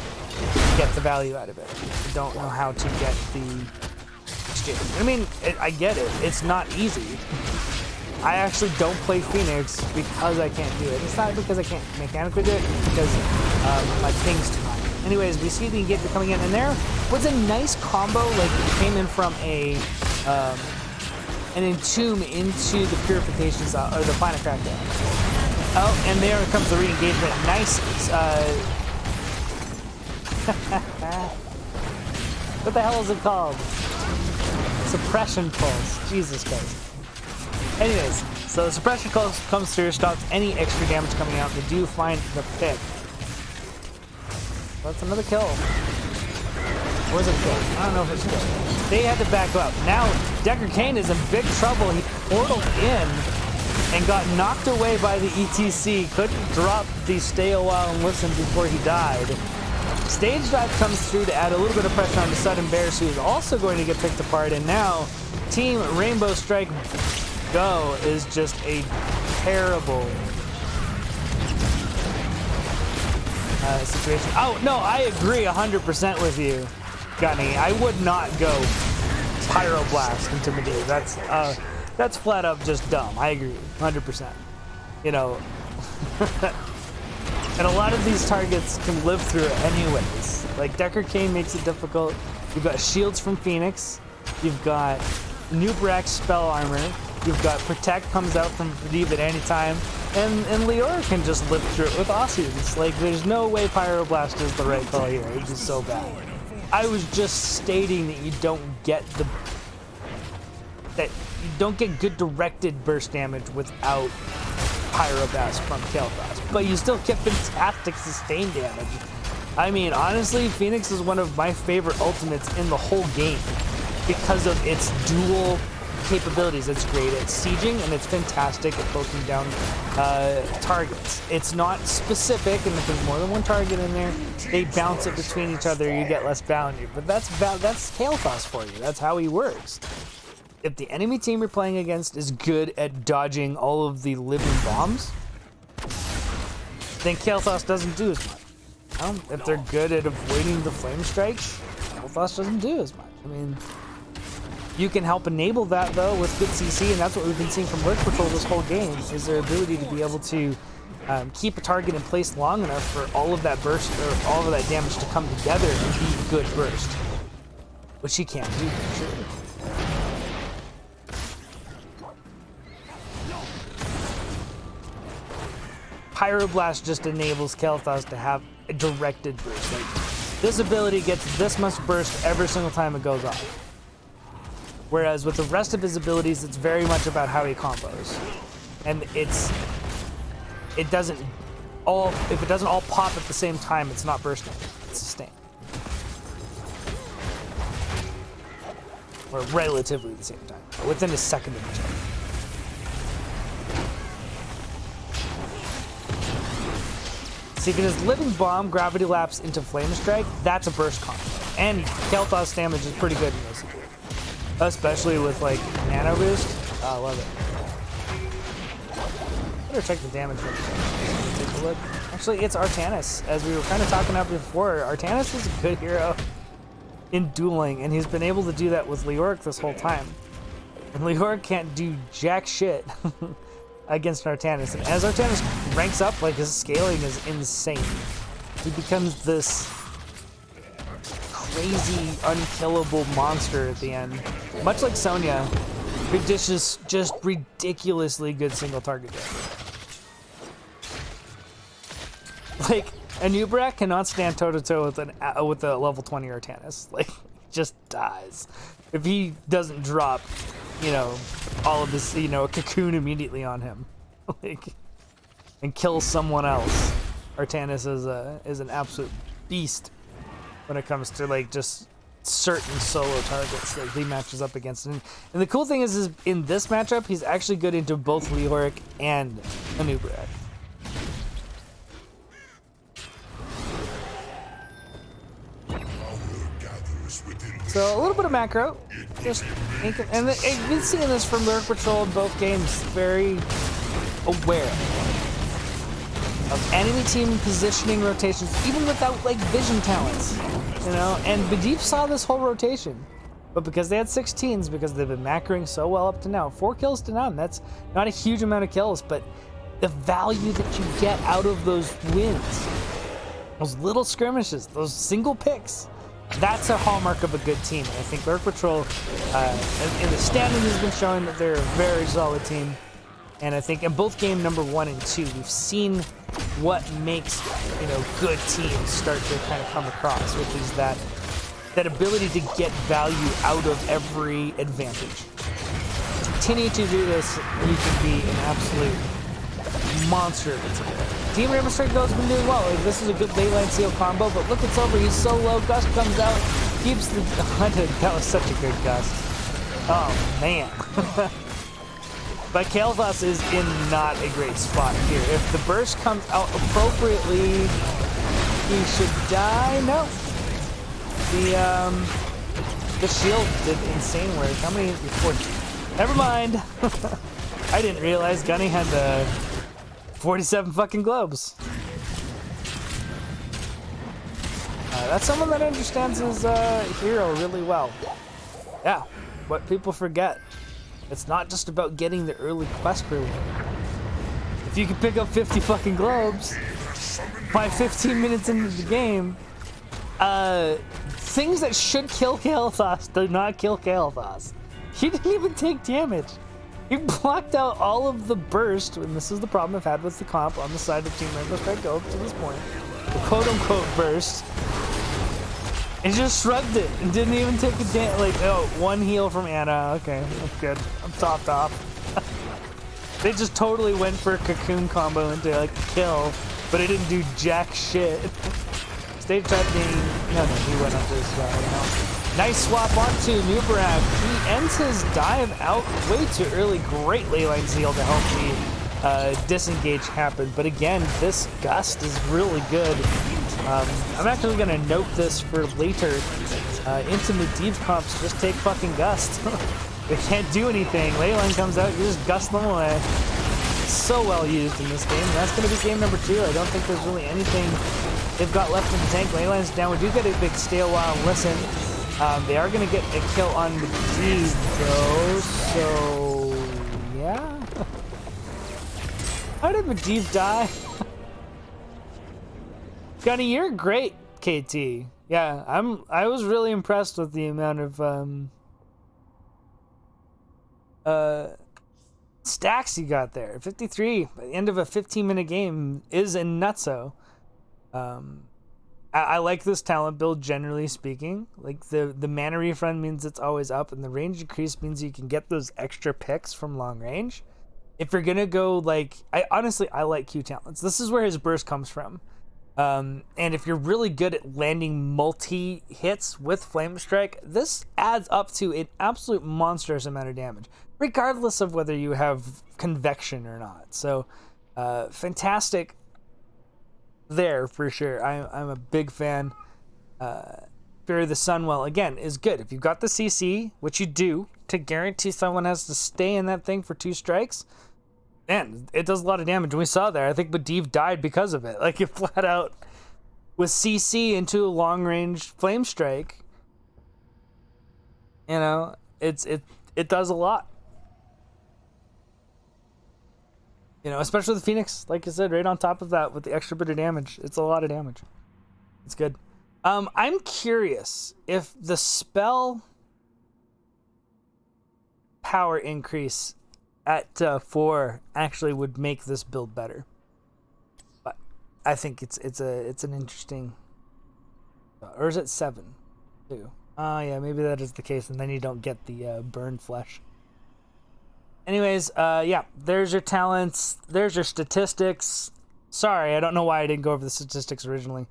get the value out of it. They don't know how to get the exchange. I mean, I get it. It's not easy. I actually don't play Phoenix because I can't do it. It's not because I can't mechanically do it, it's because my ping's too high. Anyways, we see the engagement coming in, and there was a nice combo. Like, it came in from an entomb into the purification zone, or the final crackdown. Oh, and there comes the re-engagement. Nice. What the hell is it called? Suppression pulse. Jesus Christ. Anyways, so the suppression pulse comes through, stops any extra damage coming out. They do find the pick. That's another kill. Or is it a kill? I don't know if it's a kill. They had to back up. Now, Decker Kane is in big trouble. He portaled in and got knocked away by the ETC. Couldn't drop the stay a while and listen before he died. Stage dive comes through to add a little bit of pressure on the Sudden Bears, who is also going to get picked apart. And now, Team Rainbow Strike Go is just a terrible situation. Oh, no, I agree 100% with you, Gunny. I would not go Pyroblast into Medivh. That's flat up just dumb. I agree 100%. You know, and a lot of these targets can live through it anyways. Like, Decker Kane makes it difficult. You've got shields from Phoenix. You've got Nubrak spell armor. You've got Protect comes out from Medivh at any time. And Lurk can just live through it with Aussies. Like, there's no way Pyroblast is the right call here. It's just so bad. I was just stating that you don't get good directed burst damage without Pyroblast from Kael'thas, but you still get fantastic sustain damage. I mean, honestly, Phoenix is one of my favorite ultimates in the whole game because of its dual capabilities. It's great at sieging, and it's fantastic at poking down targets. It's not specific, and if there's more than one target in there, they bounce it between each other, you get less value. But that's Kael'thas for you. That's how he works. If the enemy team you're playing against is good at dodging all of the living bombs, then Kael'thas doesn't do as much. If they're good at avoiding the flame strikes, Kael'thas doesn't do as much. I mean, you can help enable that though with good CC, and that's what we've been seeing from Lurk Patrol this whole game, is their ability to be able to keep a target in place long enough for all of that burst, or all of that damage to come together and be a good burst, which he can't do for sure. Pyroblast just enables Kael'thas to have a directed burst. Like, this ability gets this much burst every single time it goes off. Whereas with the rest of his abilities, it's very much about how he combos. And if it doesn't all pop at the same time, it's not bursting, it's sustained. Or relatively at the same time, within a second of each other. See, if it is Living Bomb, Gravity Lapse into Flame Strike, that's a burst combo. And Kael'thas damage is pretty good in this situation. Especially with, like, Nano Boost. Oh, I love it. Better check the damage. Take a look. Actually, it's Artanis. As we were kind of talking about before, Artanis is a good hero in dueling, and he's been able to do that with Lurk this whole time. And Lurk can't do jack shit against Artanis. And as Artanis ranks up, like, his scaling is insane. He becomes this crazy, unkillable monster at the end. Much like Sonya, who dishes just ridiculously good single target damage. Like, a Nubrak cannot stand toe-to-toe with a level 20 Artanis. Like, just dies. if he doesn't drop, you know, all of this, you know, a cocoon immediately on him, like, and kill someone else. Artanis is an absolute beast when it comes to like just certain solo targets that he matches up against. And the cool thing is in this matchup, he's actually good into both Lurk and Anub'arak. So a little bit of macro, just and I've been seeing this from Lurk Patrol in both games. Very aware of enemy team positioning rotations, even without like vision talents, you know. And Bidif saw this whole rotation, but because they had 16s, because they've been macroing so well up to now, 4 kills to none. That's not a huge amount of kills, but the value that you get out of those wins, those little skirmishes, those single picks. That's a hallmark of a good team. And I think Lurk Patrol, in the standing, has been showing that they're a very solid team. And I think in both game number 1 and 2, we've seen what makes, you know, good teams start to kind of come across, which is that ability to get value out of every advantage. Continue to do this, and you can be an absolute monster of a team. Team Rainbow Strike though has been doing well. Like, this is a good Leyline Seal combo, but look at Silver, he's so low. Gust comes out, keeps the that was such a good Gust. Oh man. But Kael'thas is in not a great spot here. If the burst comes out appropriately, he should die. No. The shield did insane work. How many before? Never mind. I didn't realize Gunny had the 47 fucking globes. That's someone that understands his hero really well. Yeah, what people forget. It's not just about getting the early quest reward. If you can pick up 50 fucking globes by 15 minutes into the game, things that should kill Kael'thas do not kill Kael'thas. He didn't even take damage. He blocked out all of the burst, and this is the problem I've had with the comp on the side of Team Rainbow Strike Go up to this point. The quote-unquote burst. And just shrugged it and didn't even take a damage. Like, oh, 1 heal from Anna. Okay, that's good. I'm topped off. They just totally went for a cocoon combo into like a kill, but it didn't do jack shit. Stage trap being... No, he went onto his guy now. Nice swap onto Anub'arak. He ends his dive out way too early. Great Leyline Seal to help the disengage happen. But again, this Gust is really good. I'm actually going to note this for later. Into Medivh comps, just take fucking Gust. They can't do anything. Leyline comes out, you just Gust them away. So well used in this game. And that's going to be game number 2. I don't think there's really anything they've got left in the tank. Leyline's down. We do get a big stay a while and listen. They are going to get a kill on Medivh though, so yeah. How did Medivh die? Gunny, you're great, KT. Yeah, I was really impressed with the amount of stacks you got there. 53 by the end of a 15-minute game is a nutso. I like this talent build, generally speaking. Like, the mana refund means it's always up, and the range increase means you can get those extra picks from long range. If you're gonna go, like, I like Q talents. This is where his burst comes from. And if you're really good at landing multi-hits with Flame Strike, this adds up to an absolute monstrous amount of damage, regardless of whether you have convection or not. So, fantastic there for sure. I'm a big fan. Fear of the Sunwell, again, is good. If you've got the CC, which you do, to guarantee someone has to stay in that thing for 2 strikes, man, it does a lot of damage. And we saw there, I think Medivh died because of it. Like, it flat out with CC into a long-range Flame Strike. You know, it does a lot. You know, especially the Phoenix, like I said, right on top of that with the extra bit of damage. It's a lot of damage. It's good. I'm curious if the spell power increase at 4 actually would make this build better. But I think it's an interesting... Or is it 7 too? Yeah, maybe that is the case, and then you don't get the burned flesh. Anyways, yeah, there's your talents. There's your statistics. Sorry, I don't know why I didn't go over the statistics originally.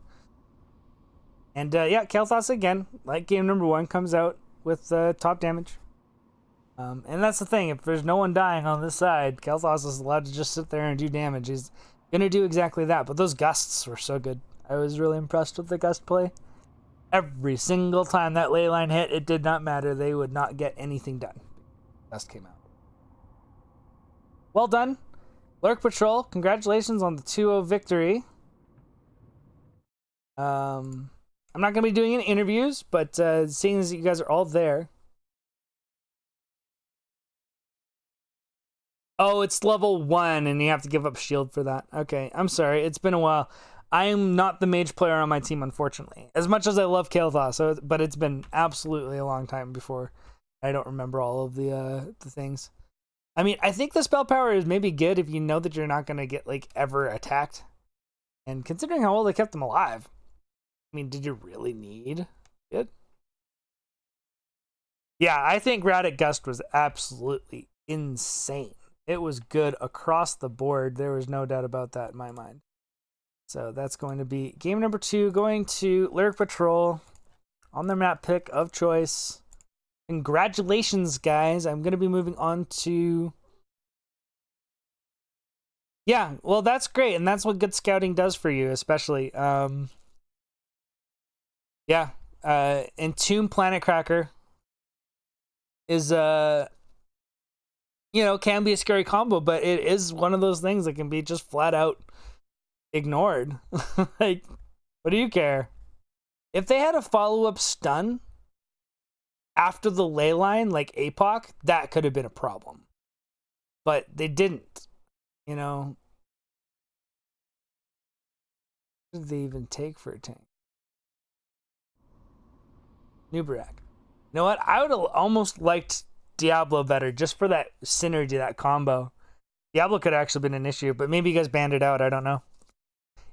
And yeah, Kael'thas again, like game number 1, comes out with top damage. And that's the thing, if there's no one dying on this side, Kael'thas is allowed to just sit there and do damage. He's gonna do exactly that, but those gusts were so good. I was really impressed with the gust play. Every single time that ley line hit, it did not matter. They would not get anything done. Gust came out. Well done, Lurk Patrol. Congratulations on the 2-0 victory. I'm not going to be doing any interviews, but seeing as you guys are all there. Oh, it's level 1, and you have to give up shield for that. Okay, I'm sorry. It's been a while. I am not the mage player on my team, unfortunately. As much as I love Kael'thas, but it's been absolutely a long time before I don't remember all of the things. I mean, I think the spell power is maybe good if you know that you're not going to get, like, ever attacked. And considering how well they kept them alive, I mean, did you really need it? Yeah, I think Radic Gust was absolutely insane. It was good across the board. There was no doubt about that in my mind. So that's going to be game number 2, going to Lurk Patrol on their map pick of choice. Congratulations, guys. I'm going to be moving on to... Yeah, well, that's great, and that's what good scouting does for you, especially. Yeah, Entomb Planet Cracker is, you know, can be a scary combo, but it is one of those things that can be just flat out ignored. Like, what do you care? If they had a follow-up stun after the ley line, like APOC, that could have been a problem. But they didn't, you know. What did they even take for a tank? Nubarak. You know what? I would have almost liked Diablo better, just for that synergy, that combo. Diablo could have actually been an issue, but maybe you guys banned it out. I don't know.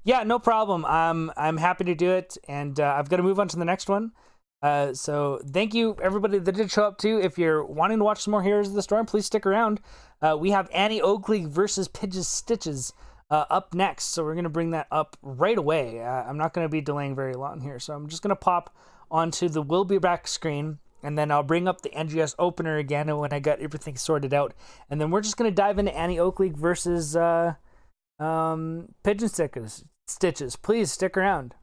Yeah, no problem. I'm happy to do it, and I've got to move on to the next one. So thank you, everybody that did show up too. If you're wanting to watch some more Heroes of the Storm, please stick around. We have Annie Oakley versus Pidge's Stitches up next, so we're going to bring that up right away. I'm not going to be delaying very long here, so I'm just going to pop onto the We'll Be Back screen, and then I'll bring up the NGS opener again when I got everything sorted out, and then we're just going to dive into Annie Oakley versus Pigeon Stitches. Please stick around.